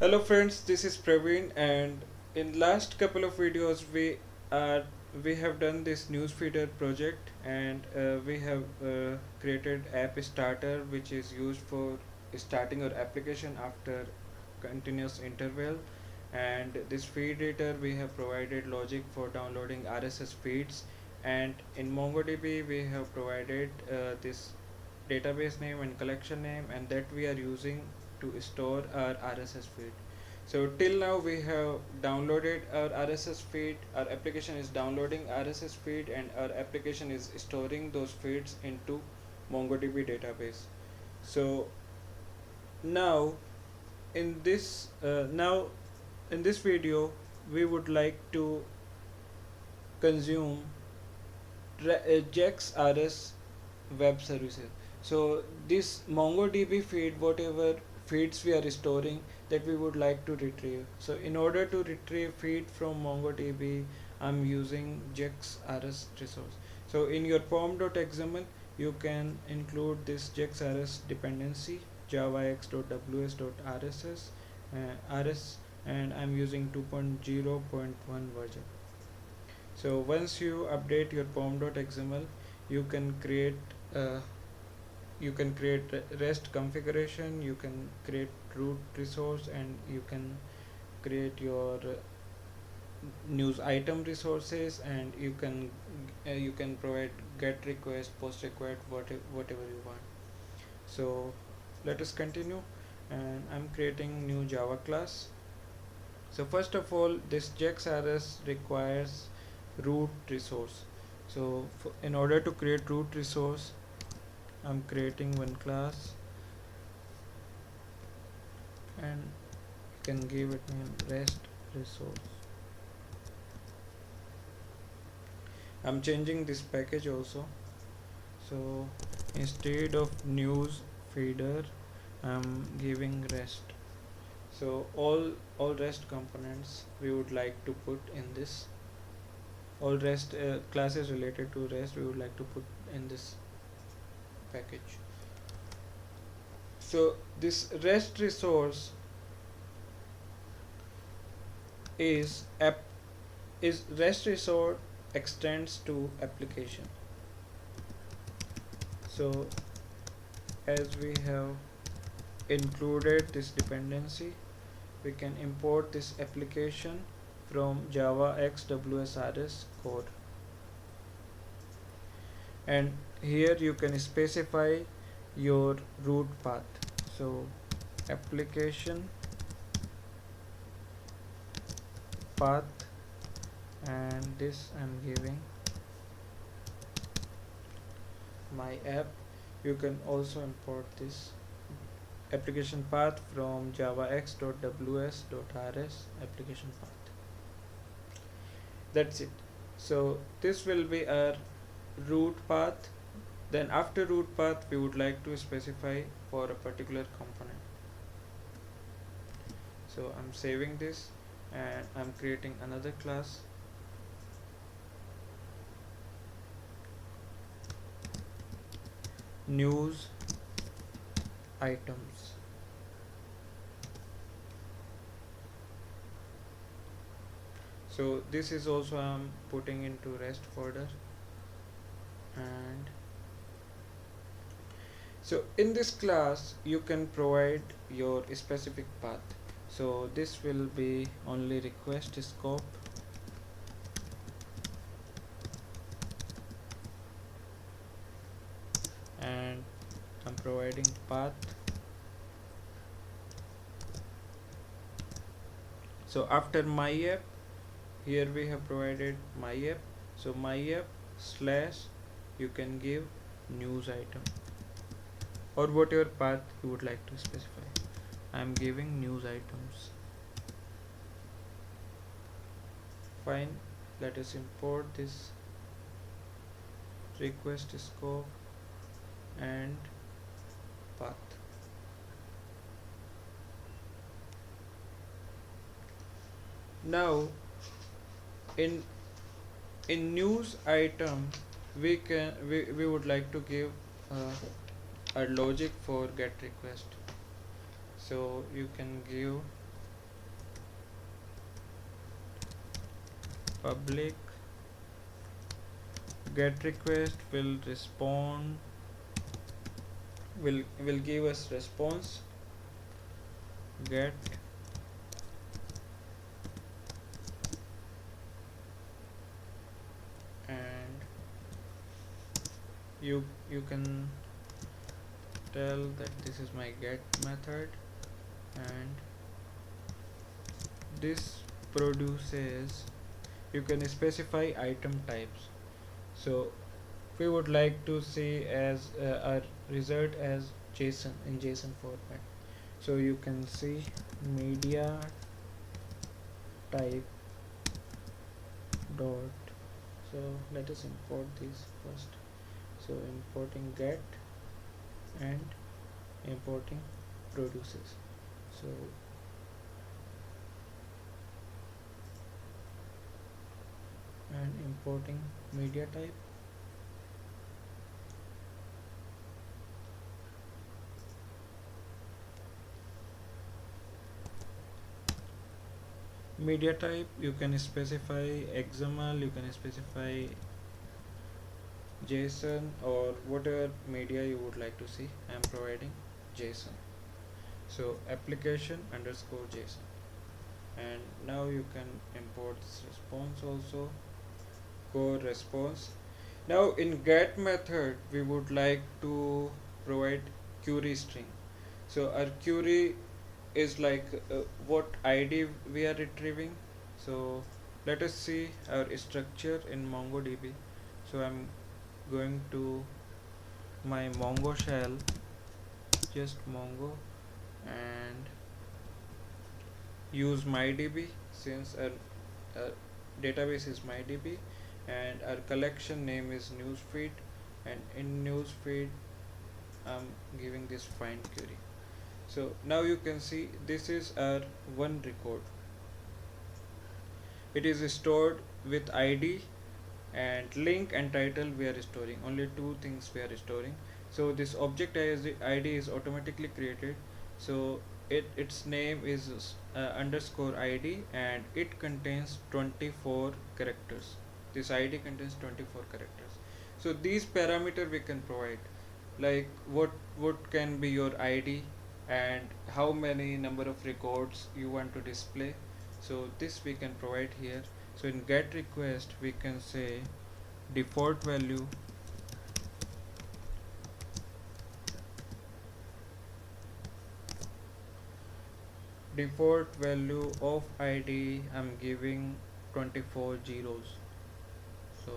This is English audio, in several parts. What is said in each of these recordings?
Hello friends, this is Praveen, and in last couple of videos are we have done this newsfeeder project, and we have created app starter, which is used for starting our application after continuous interval. And this feed editor, we have provided logic for downloading RSS feeds, and in MongoDB we have provided this database name and collection name, and that we are using to store our RSS feed. So till now we have downloaded our RSS feed, our application is downloading RSS feed, and our application is storing those feeds into MongoDB database. So now in this now in this video we would like to consume Jax-Rs web services. So this MongoDB feed, whatever feeds we are storing, that we would like to retrieve. So in order to retrieve feed from MongoDB, I'm using Jax-Rs resource. So in your pom.xml, you can include this Jax-Rs dependency javax.ws.rss rs, and I'm using 2.0.1 version. So once you update your pom.xml, you can create uh, REST configuration, you can create root resource, and you can create your news item resources, and you can provide get request, post request, whatever you want. So let us continue, and I'm creating new Java class. So first of all, this Jax-Rs requires root resource. So in order to create root resource, I'm creating one class, and you can give it name REST resource. I'm changing this package also. So instead of news feeder, I'm giving REST. So all REST components we would like to put in this. All REST classes related to REST we would like to put in this package. So this REST resource is app is REST resource extends to application. So as we have included this dependency, we can import this application from Java XWSRS code, and here you can specify your root path. So application path, and this I'm giving my app. You can also import this application path from javax.ws.rs application path. That's it. So this will be our root path. Then after root path, we would like to specify for a particular component. So I'm saving this, and I'm creating another class. News items. So this is also I'm putting into REST folder, and so in this class you can provide your specific path. So this will be only request scope, and I'm providing path. So after my app, here we have provided my app. So my app slash, you can give news item or whatever path you would like to specify. I am giving news items. Fine, let us import this request scope and path. Now in news item, we would like to give a logic for get request. So you can give public get request will respond, will give us response get, and you can tell that this is my get method, and this produces, you can specify item types. So we would like to see as our result as JSON, in JSON format. So you can see media type dot, so let us import these first. So importing get and importing produces. So and importing media type, media type you can specify XML, you can specify JSON or whatever media you would like to see. I am providing JSON. So application underscore JSON, and now you can import this response also, core response. Now in get method we would like to provide query string. So our query is like what ID we are retrieving. So let us see our structure in MongoDB. So I'm going to my Mongo shell, just Mongo, and use MyDB, since our database is MyDB and our collection name is newsfeed, and in newsfeed I'm giving this find query. So now you can see this is our one record. It is stored with ID, and link and title we are storing, only two things we are storing. So this object ID is automatically created. So its name is underscore ID, and it contains 24 characters. This ID contains 24 characters. So these parameter we can provide, like what can be your ID and how many number of records you want to display. So this we can provide here. So in get request we can say default value of ID I'm giving 24 zeros. So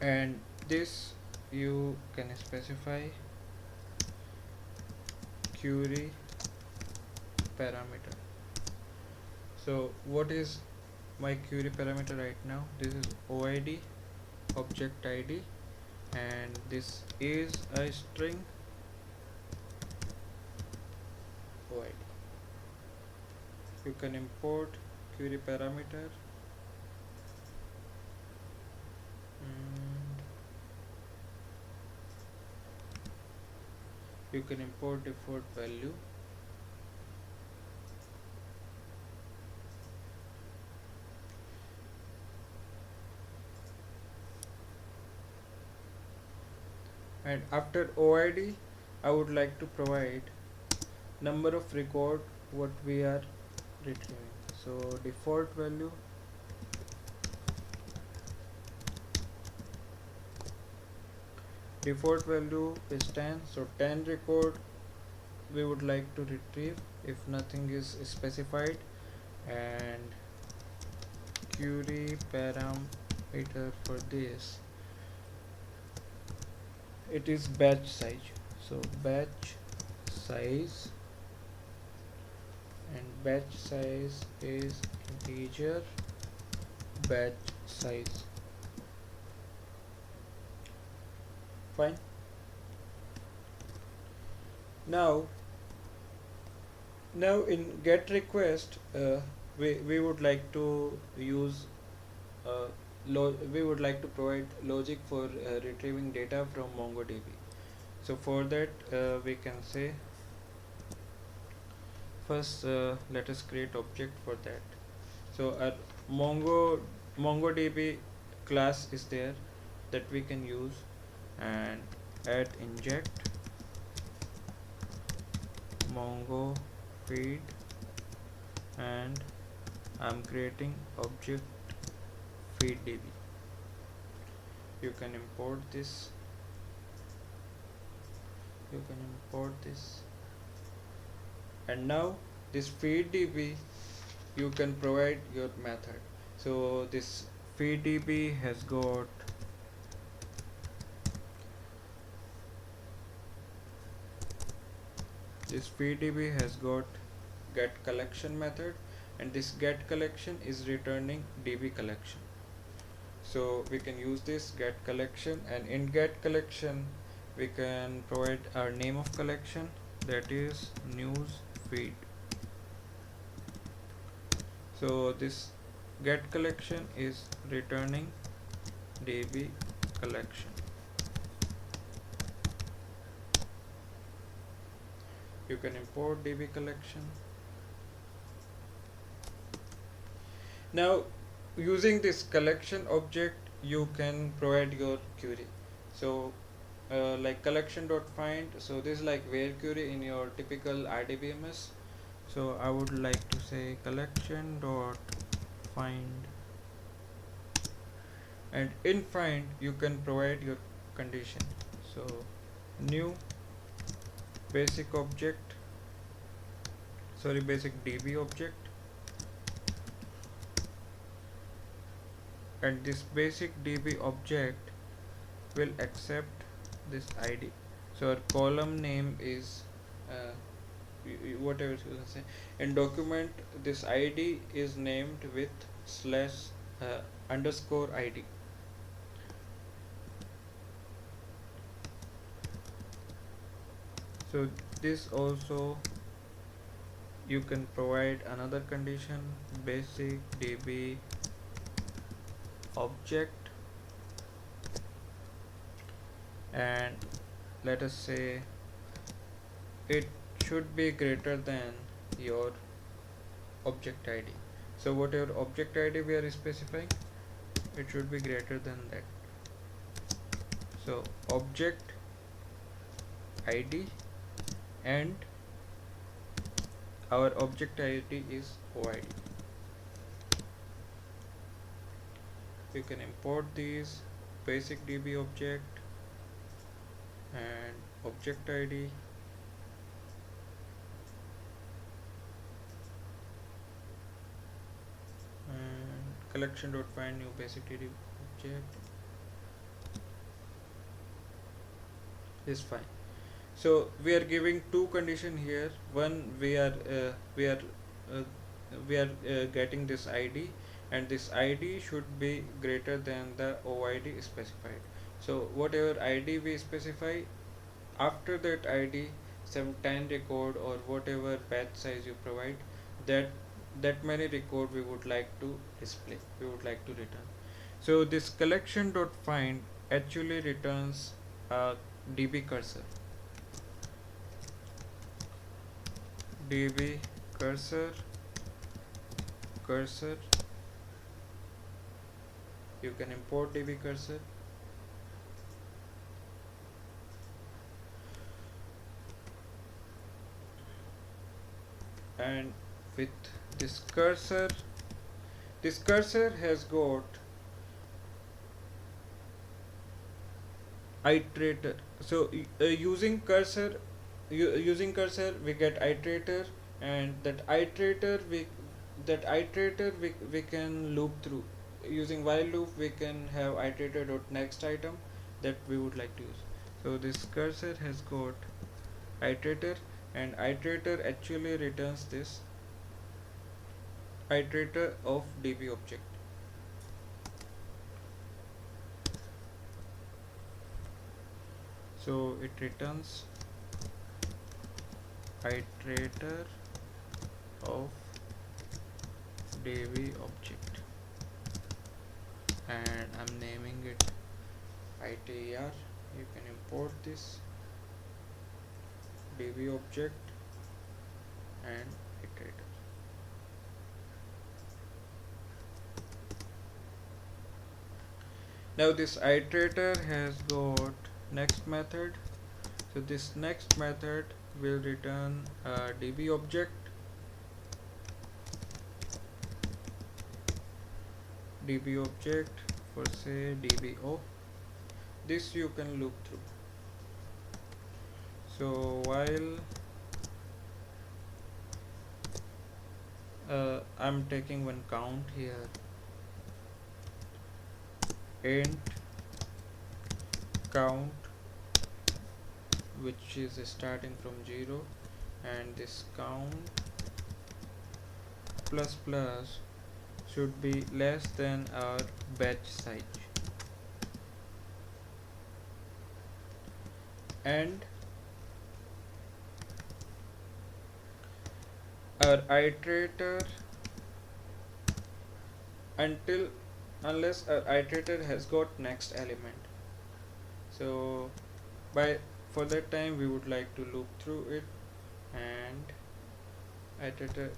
and this you can specify query parameter. So what is my query parameter right now? This is OID, object ID, and this is a string OID. You can import query parameter, and you can import default value, and after OID I would like to provide number of record what we are retrieving. So default value is 10. So 10 record we would like to retrieve if nothing is specified, and query parameter for this, it is batch size. So batch size, and batch size is integer batch size. Fine. Now in get request, we would like to use uh, we would like to provide logic for retrieving data from MongoDB. So for that we can say, first let us create object for that. So our MongoDB class is there that we can use, and add inject Mongo feed, and I'm creating object feed.db. You can import this. And now this feed.db, you can provide your method. So this feed.db has got get collection method, and this get collection is returning db collection. So we can use this get collection, and in get collection we can provide our name of collection, that is news feed. So this get collection is returning db collection. You can import db collection. Now using this collection object you can provide your query. So like collection.find, so this is like where query in your typical RDBMS. So I would like to say collection.find, and in find you can provide your condition. So new basic DB object, and this basic DB object will accept this ID. So our column name is whatever you can say. In document, this ID is named with slash underscore ID. So this also you can provide another condition, basic DB object, and let us say it should be greater than your object ID. So whatever object ID we are specifying, it should be greater than that. So object ID, and our object ID is OID. You can import these basic DB object and object ID, and collection.find new basic DB object is fine. So we are giving two condition here. One, we are getting this ID, and this ID should be greater than the OID specified. So whatever ID we specify, after that ID some 10 record or whatever batch size you provide, that many record we would like to display, we would like to return. So this collection.find actually returns a DB cursor. DB cursor, you can import DB cursor, and with this cursor has got iterator. So using cursor we get iterator, and that iterator we can loop through. Using while loop we can have iterator dot next item that we would like to use. So this cursor has got iterator, and iterator actually returns this iterator of DB object. So it returns iterator of db object, and I'm naming it itr. You can import this db object and iterator. Now this iterator has got next method. So this next method will return a db object, for say dbo. This you can loop through. So while I'm taking one count here, int count, which is starting from 0, and this count plus plus should be less than our batch size, and our iterator unless our iterator has got next element. So by for that time we would like to loop through it, and iterator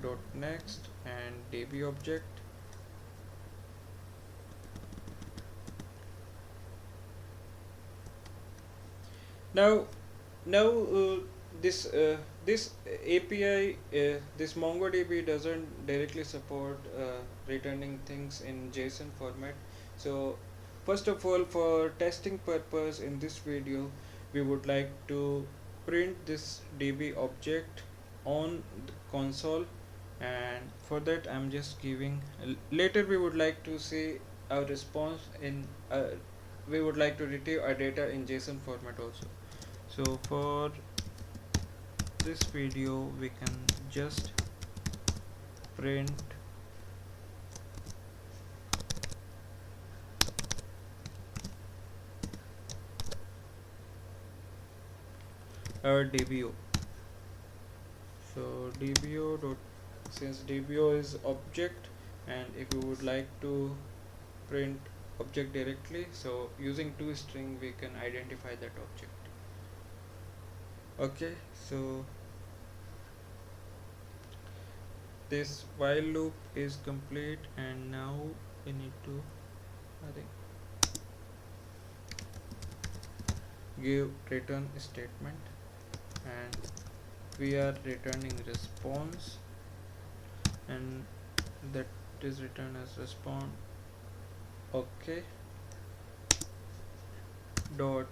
dot next and db object. Now this API, this MongoDB doesn't directly support returning things in JSON format. So first of all, for testing purpose in this video, we would like to print this DB object on the console, and for that I'm just giving later we would like to see our response in we would like to retrieve our data in JSON format also. So for this video we can just print our dbo. So dbo dot, since dbo is object, and if we would like to print object directly, so using toString we can identify that object. Okay, so this while loop is complete, and now we need to, I think, give return statement, and we are returning response, and that is returned as response. Okay, dot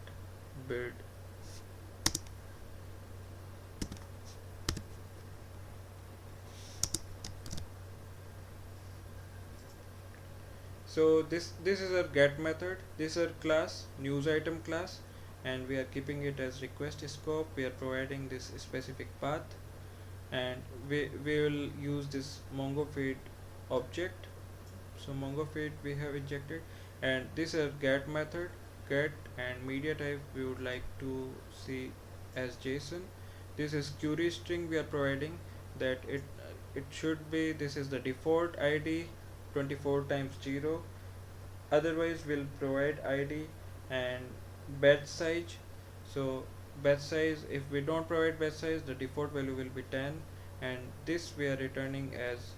build. So this is our get method. This is our class, news item class, and we are keeping it as request scope. We are providing this specific path, and we will use this MongoFeed object. So MongoFeed we have injected, and this is our get method. Get and media type we would like to see as JSON. This is query string we are providing, that it should be, this is the default ID 24 times 0, otherwise we'll provide ID and batch size. So batch size, if we don't provide batch size, the default value will be 10, and this we are returning as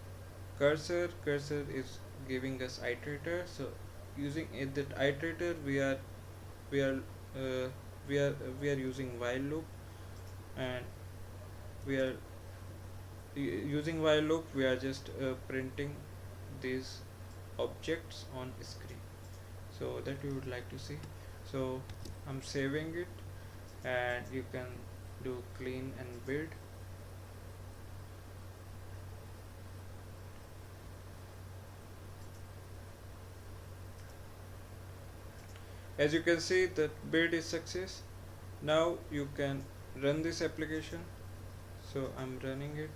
cursor. Cursor is giving us iterator. So using it, that iterator we are using while loop, and we are using while loop, we are just printing these objects on screen. So that we would like to see. So I'm saving it, and you can do clean and build. As you can see, that build is success. Now you can run this application. So I'm running it.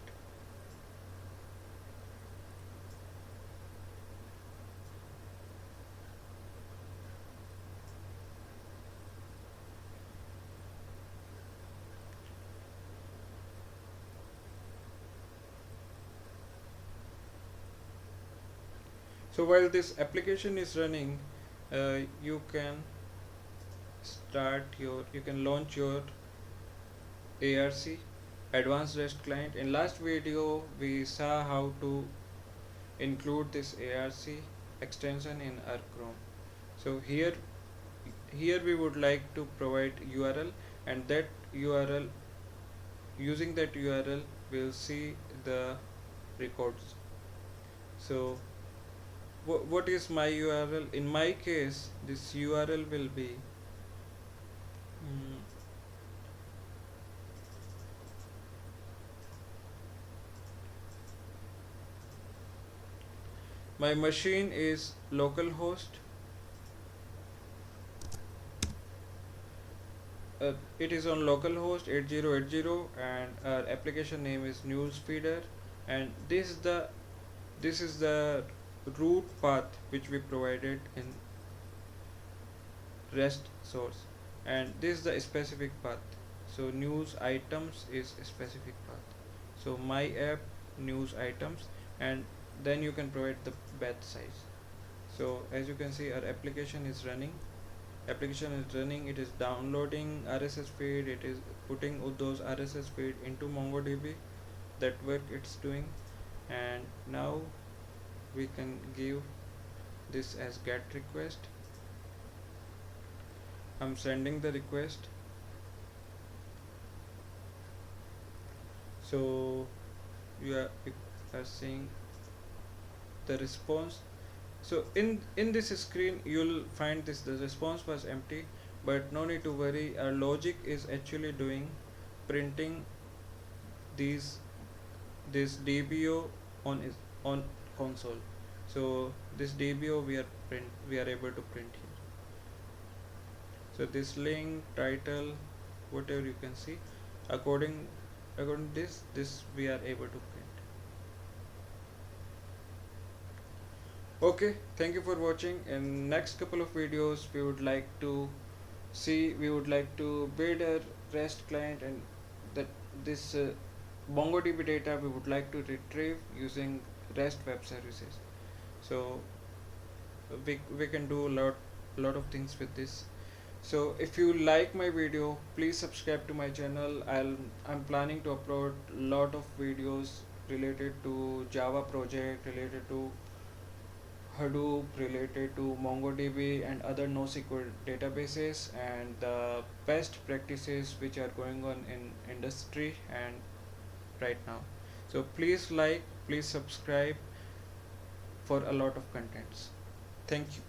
So while this application is running, you can you can launch your ARC, Advanced REST Client. In last video we saw how to include this ARC extension in our Chrome. So here we would like to provide URL, and that URL, using that URL we'll see the records. So what is my URL? In my case, this URL will be mm, my machine is localhost. It is on localhost 8080, and our application name is newsfeeder, and this is the root path which we provided in REST source, and this is the specific path. So news items is a specific path. So my app news items, and then you can provide the batch size. So as you can see, our application is running. It is downloading RSS feed, it is putting those RSS feed into MongoDB. That work it's doing, and now we can give this as get request. I'm sending the request. So you are seeing the response. So in this screen you'll find the response was empty, but no need to worry. Our logic is actually doing printing these this DBO on console. So this DBO we are able to print here. So this link, title, whatever you can see, according to this we are able to print. Okay, thank you for watching. In next couple of videos we would like to build a REST client, and that this MongoDB data we would like to retrieve using REST web services. So we can do a lot of things with this. So if you like my video, please subscribe to my channel. I'm planning to upload lot of videos related to Java project, related to Hadoop, related to MongoDB and other NoSQL databases, and the best practices which are going on in industry and right now. So please like, please subscribe for a lot of contents. Thank you.